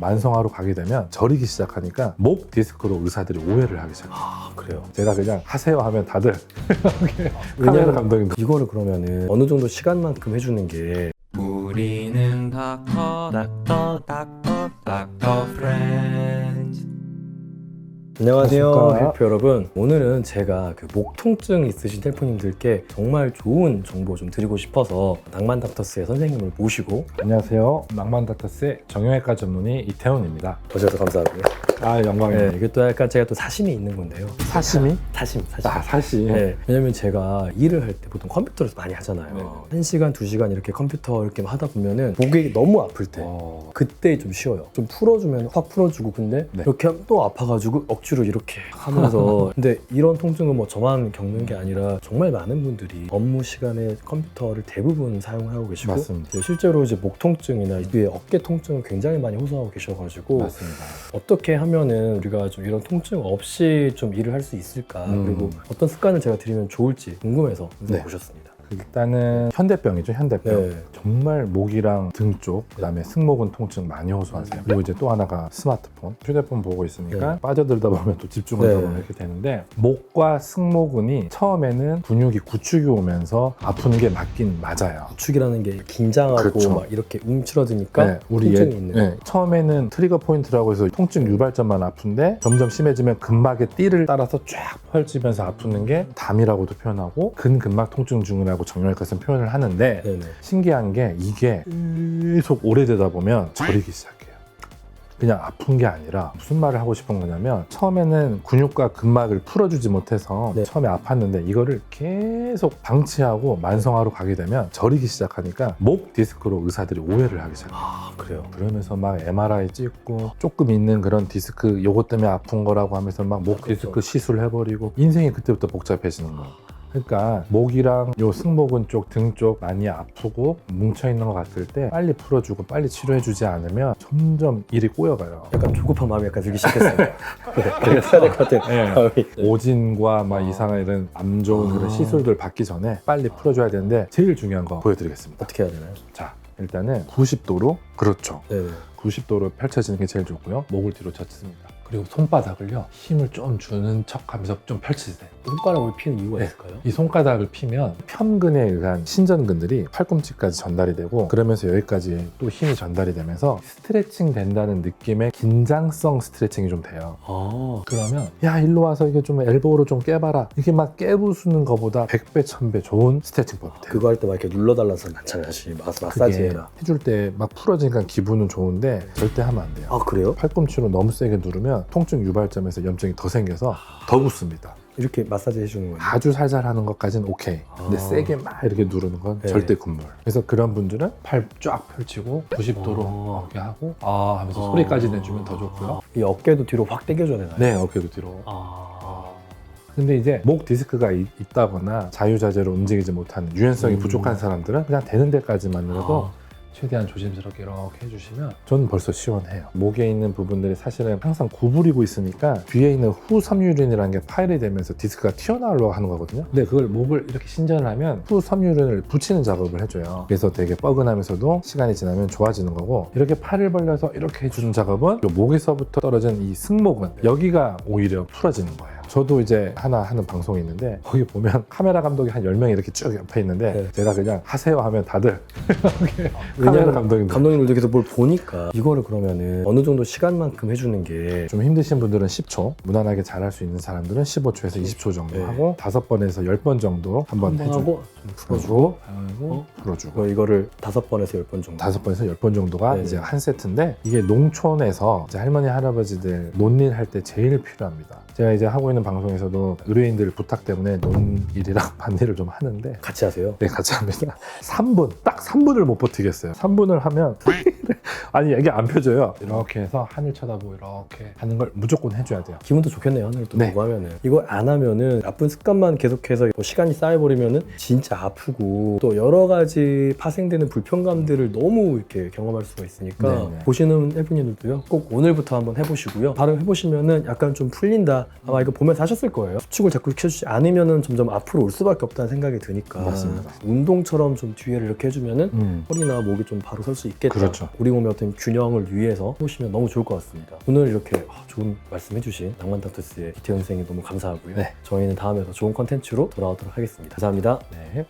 만성화로 가게 되면 저리기 시작하니까 목 디스크로 의사들이 오해를 하기 시작해요. 아, 그래요? 제가 그냥 하세요 하면 다들 카메라 왜냐면 감독님들 이거를 그러면은 어느 정도 시간만큼 해주는 게 우리는 닥터 프렌즈. 안녕하세요 안녕하십니까. 헬프 여러분. 오늘은 제가 목 통증 있으신 헬프님들께 정말 좋은 정보 좀 드리고 싶어서 낭만닥터스의 선생님을 모시고 안녕하세요. 낭만닥터스의 정형외과 전문의 이태훈입니다. 오셔서 감사하고요. 아 영광입니다. 네, 이게 또 약간 제가 또 사심이 있는 건데요. 사심이? 사심. 아 사심. 네, 왜냐면 제가 일을 할 때 보통 컴퓨터에서 많이 하잖아요. 1시간, 2시간 이렇게 컴퓨터 이렇게 하다 보면은 목이 너무 아플 때 그때 좀 쉬어요. 좀 풀어주면 확 풀어주고, 근데 네. 이렇게 하면 또 아파가지고 억지로 이렇게 하면서 근데 이런 통증은 뭐 저만 겪는 게 아니라 정말 많은 분들이 업무 시간에 컴퓨터를 대부분 사용하고 계시고, 맞습니다. 실제로 이제 목 통증이나 뒤에 어깨 통증을 굉장히 많이 호소하고 계셔가지고 맞습니다. 어떻게 하면은 우리가 좀 이런 통증 없이 좀 일을 할 수 있을까, 그리고 어떤 습관을 제가 드리면 좋을지 궁금해서 네. 모셨습니다. 일단은 현대병이죠, 현대병. 네. 정말 목이랑 등 쪽, 그다음에 승모근 통증 많이 호소하세요. 그리고 이제 또 하나가 스마트폰, 휴대폰 보고 있으니까 네. 빠져들다 보면 또 집중하다 네. 보면 이렇게 되는데, 목과 승모근이 처음에는 근육이 구축이 오면서 아프는 게 맞긴 맞아요. 구축이라는 게 긴장하고 그렇죠. 막 이렇게 움츠러드니까 네, 우리 통증이 있는. 네, 처음에는 트리거 포인트라고 해서 통증 유발점만 아픈데 점점 심해지면 근막의 띠를 따라서 쫙 펼치면서 아프는 게 담이라고도 표현하고 근근막 통증 증후라고 정형외과에서는 표현을 하는데, 네네. 신기한 게 이게 계속 오래되다 보면 저리기 시작해요. 그냥 아픈 게 아니라 무슨 말을 하고 싶은 거냐면, 처음에는 근육과 근막을 풀어주지 못해서 네. 처음에 아팠는데 이거를 계속 방치하고 만성화로 가게 되면 저리기 시작하니까 목 디스크로 의사들이 오해를 하기 시작해요. 아, 그래요? 그러면서 막 MRI 찍고 조금 있는 그런 디스크 요것 때문에 아픈 거라고 하면서 막 목 디스크 그렇죠. 시술해버리고 인생이 그때부터 복잡해지는 거예요. 그러니까 목이랑 요 승모근 쪽, 등 쪽 많이 아프고 뭉쳐있는 것 같을 때 빨리 풀어주고 빨리 치료해주지 않으면 점점 일이 꼬여가요. 약간 조급한 마음이 약간 들기 시작했어요. 네, 그래서 해야 될 것 같은 네. 마음이. 오진과 막 이상한 이런 안 좋은 그런 시술들 받기 전에 빨리 풀어줘야 되는데, 제일 중요한 거 보여드리겠습니다. 어떻게 해야 되나요? 자, 일단은 90도로, 그렇죠. 네네. 90도로 펼쳐지는 게 제일 좋고요. 목을 뒤로 젖습니다. 그리고 손바닥을요, 힘을 좀 주는 척 하면서 좀 펼치세요. 손가락을 피는 이유가 네. 있을까요? 이 손가락을 피면 편근에 의한 신전근들이 팔꿈치까지 전달이 되고, 그러면서 여기까지 또 힘이 전달이 되면서 스트레칭 된다는 느낌의 긴장성 스트레칭이 좀 돼요. 아, 그러면 야 일로 와서 이게 좀 엘보로 좀 깨봐라, 이게 막 깨부수는 것보다 100배 1000배 좋은 스트레칭법이 돼요. 그거 할 때 막 이렇게 눌러달라는 사람 많잖아요. 마사지 그게 해라. 해줄 때 막 풀어지니까 기분은 좋은데 절대 하면 안 돼요. 아, 그래요? 팔꿈치로 너무 세게 누르면 통증 유발점에서 염증이 더 생겨서 더 붓습니다. 이렇게 마사지 해주는 거예요? 아주 살살 하는 것까지는 오케이. 근데 아. 세게 막 이렇게 누르는 건 네. 절대 금물. 그래서 그런 분들은 팔 쫙 펼치고 90도로 아. 이렇게 하고 아 하면서 소리까지 내주면 더 좋고요. 이 어깨도 뒤로 확 당겨줘야 되나요? 네, 어깨도 뒤로. 아. 근데 이제 목 디스크가 있다거나 자유자재로 움직이지 못하는 유연성이 부족한 사람들은 그냥 되는 데까지만이라도 최대한 조심스럽게 이렇게 해주시면 저는 벌써 시원해요. 목에 있는 부분들이 사실은 항상 구부리고 있으니까 뒤에 있는 후섬유륜이라는 게 파열이 되면서 디스크가 튀어나오려고 하는 거거든요. 근데 그걸 목을 이렇게 신전을 하면 후섬유륜을 붙이는 작업을 해줘요. 그래서 되게 뻐근하면서도 시간이 지나면 좋아지는 거고, 이렇게 팔을 벌려서 이렇게 해주는 작업은 이 목에서부터 떨어진 이 승모근, 여기가 오히려 풀어지는 거예요. 저도 이제 하나 하는 방송이 있는데, 거기 보면 카메라 감독이 한 10명이 이렇게 쭉 옆에 있는데, 네. 제가 그냥 하세요 하면 다들 왜냐면 감독님들. 감독님들도 계속 뭘 보니까 이거를 그러면은 어느 정도 시간만큼 해주는 게 좀 힘드신 분들은 10초, 무난하게 잘할 수 있는 사람들은 15초에서 20초 정도 네. 하고 5번에서 10번 정도 한번 해주고 하고 좀 풀어주고 하고 풀어주고 이거를 5번에서 10번 정도. 5번에서 10번 정도가 네. 이제 한 세트인데, 이게 농촌에서 이제 할머니 할아버지들 논일 할 때 제일 필요합니다. 제가 이제 하고 있는 방송에서도 의뢰인들 부탁 때문에 논일이랑 반일을 좀 하는데, 같이 하세요? 네, 같이 합니다. 3분, 딱 3분을 못 버티겠어요. 3분을 하면 아니 이게 안 펴져요. 이렇게 해서 하늘 쳐다보고 이렇게 하는 걸 무조건 해줘야 돼요. 기분도 좋겠네요. 하늘을 또 네. 보고 하면은. 이거 안 하면은 나쁜 습관만 계속해서 뭐 시간이 쌓여버리면은 진짜 아프고, 또 여러 가지 파생되는 불편감들을 너무 이렇게 경험할 수가 있으니까 네네. 보시는 헬프님들도요, 꼭 오늘부터 한번 해보시고요. 바로 해보시면은 약간 좀 풀린다. 아마 이거 보면 보면서 하셨을 거예요. 수축을 자꾸 시켜주지 않으면 점점 앞으로 올 수밖에 없다는 생각이 드니까 맞습니다. 운동처럼 좀 뒤에를 이렇게 해주면은 허리나 목이 좀 바로 설 수 있겠다. 그렇죠. 우리 몸의 어떤 균형을 위해서 해보시면 너무 좋을 것 같습니다. 오늘 이렇게 좋은 말씀 해주신 낭만닥터스의 이태현 선생님 너무 감사하고요. 네. 저희는 다음에 더 좋은 컨텐츠로 돌아오도록 하겠습니다. 감사합니다. 네.